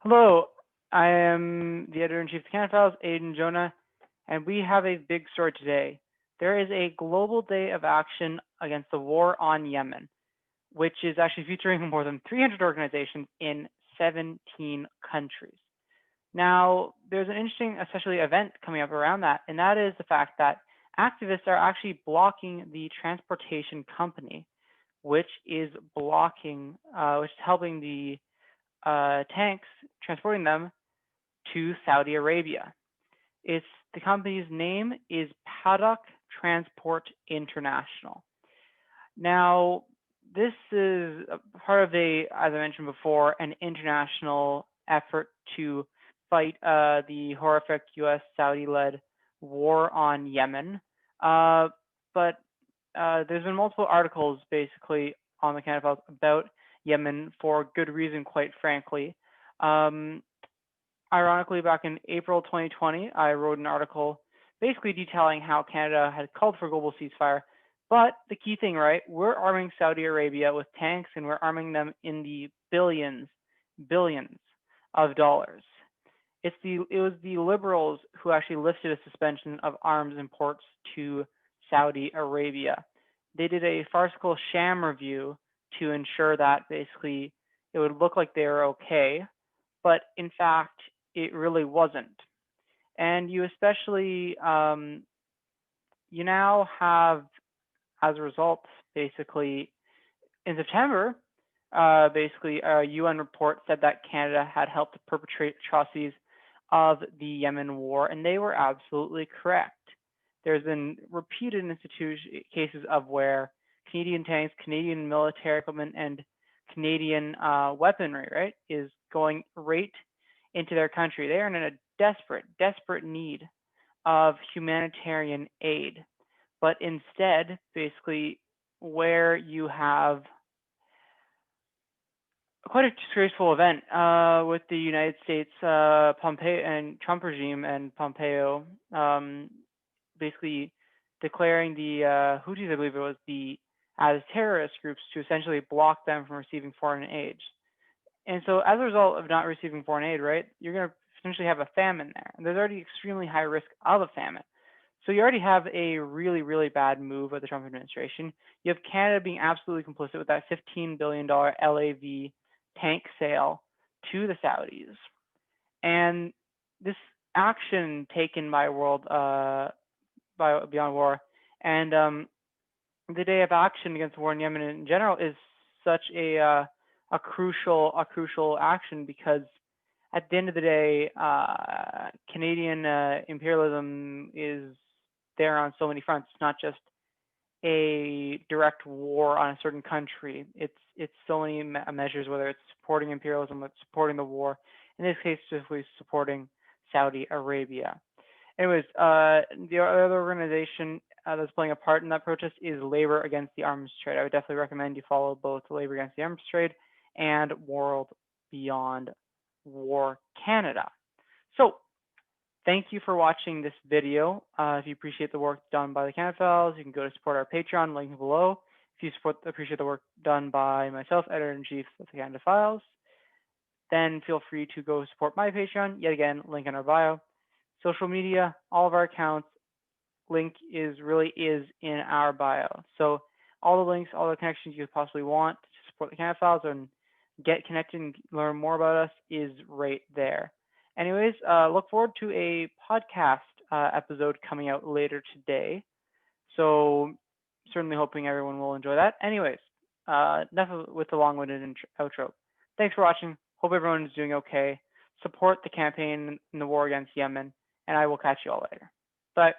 Hello, I am the editor-in-chief of the Canada Files, Aidan Jonah, and we have a big story today. There is a global day of action against the war on Yemen, which is actually featuring more than 300 organizations in 17 countries. Now, there's an interesting, especially event coming up around that, and that is the fact that activists are actually blocking the transportation company, which is which is helping the tanks transporting them to Saudi Arabia. The company's name is Paddock Transport International. Now, this is part of as I mentioned before, an international effort to fight the horrific U.S. Saudi-led war on Yemen. But there's been multiple articles basically on the Canada Files about Yemen for good reason, quite frankly. Um, Ironically, back in April 2020, I wrote an article basically detailing how Canada had called for global ceasefire. But the key thing, right, we're arming Saudi Arabia with tanks and we're arming them in the billions of dollars. It was the liberals who actually lifted a suspension of arms imports to Saudi Arabia. They did a farcical sham review to ensure that basically it would look like they were okay, but in fact, it really wasn't. And you now have, as a result, basically, in September, basically, a UN report said that Canada had helped perpetrate atrocities of the Yemen War, and they were absolutely correct. There's been repeated cases of where Canadian tanks, Canadian military equipment, and Canadian weaponry, right, is going right into their country. They are in a desperate need of humanitarian aid. But instead, basically, where you have quite a disgraceful event with the United States Pompeo and Trump regime and Pompeo basically declaring the Houthis, I believe it was, as terrorist groups to essentially block them from receiving foreign aid. And so as a result of not receiving foreign aid, right, you're going to potentially have a famine there. And there's already extremely high risk of a famine. So you already have a really bad move of the Trump administration. You have Canada being absolutely complicit with that $15 billion LAV tank sale to the Saudis. And this action taken by by Beyond War and the day of action against the war in Yemen in general is such a crucial action because at the end of the day, Canadian imperialism is there on so many fronts. It's not just a direct war on a certain country. It's so many measures, whether it's supporting imperialism, whether it's supporting the war. In this case, specifically supporting Saudi Arabia. Anyways, the other organization that's playing a part in that protest is Labor Against the Arms Trade. I would definitely recommend you follow both Labor Against the Arms Trade and World Beyond War Canada. So thank you for watching this video. If you appreciate the work done by the Canada Files, you can go to support our Patreon, link below. If you appreciate the work done by myself, Editor-in-Chief of the Canada Files, then feel free to go support my Patreon. Yet again, link in our bio. Social media, all of our accounts, link really is in our bio. So all the links, all the connections you could possibly want to support the Canada Files and get connected and learn more about us is right there. Anyways, look forward to a podcast episode coming out later today. So certainly hoping everyone will enjoy that. Anyways, enough with the long-winded outro. Thanks for watching. Hope everyone is doing okay. Support the campaign in the war against Yemen, and I will catch you all later. Bye.